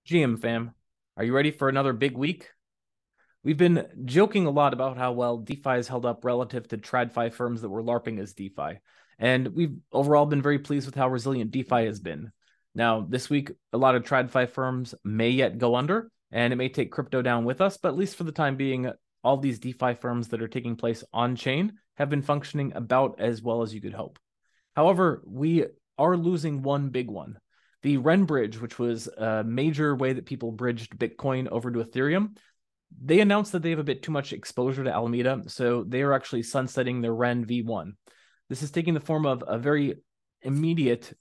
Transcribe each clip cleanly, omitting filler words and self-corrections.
GM fam, are you ready for another big week? We've been joking a lot about how well DeFi has held up relative to TradFi firms that were LARPing as DeFi. And we've overall been very pleased with how resilient DeFi has been. Now, this week, a lot of TradFi firms may yet go under, and it may take crypto down with us, but at least for the time being, all these DeFi firms that are taking place on-chain have been functioning about as well as you could hope. However, we are losing one big one. The Ren Bridge, which was a major way that people bridged Bitcoin over to Ethereum, they announced that they have a bit too much exposure to Alameda, so they are actually sunsetting their Ren V1. This is taking the form of a very immediate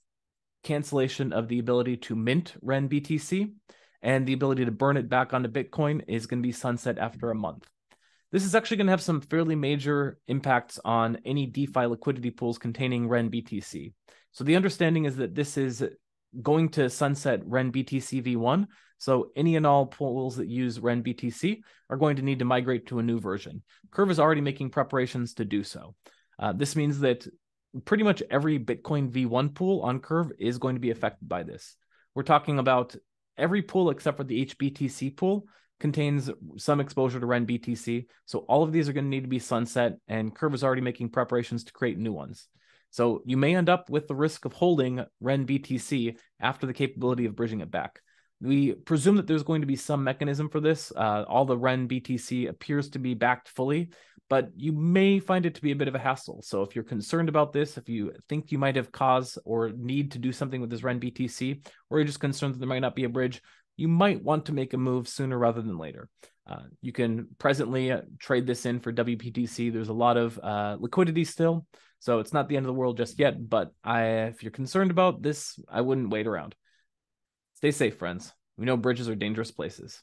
cancellation of the ability to mint renBTC, and the ability to burn it back onto Bitcoin is going to be sunset after a month. This is actually going to have some fairly major impacts on any DeFi liquidity pools containing renBTC. So the understanding is that this is going to sunset renBTC V1. So any and all pools that use renBTC are going to need to migrate to a new version. Curve is already making preparations to do so. This means that pretty much every Bitcoin V1 pool on Curve is going to be affected by this. We're talking about every pool except for the HBTC pool contains some exposure to renBTC. So all of these are going to need to be sunset, and Curve is already making preparations to create new ones. So you may end up with the risk of holding renBTC after the capability of bridging it back. We presume that there's going to be some mechanism for this. All the renBTC appears to be backed fully, but you may find it to be a bit of a hassle. So if you're concerned about this, if you think you might have cause or need to do something with this renBTC, or you're just concerned that there might not be a bridge, you might want to make a move sooner rather than later. You can presently trade this in for WPTC. There's a lot of liquidity still, so it's not the end of the world just yet, but if you're concerned about this, I wouldn't wait around. Stay safe, friends. We know bridges are dangerous places.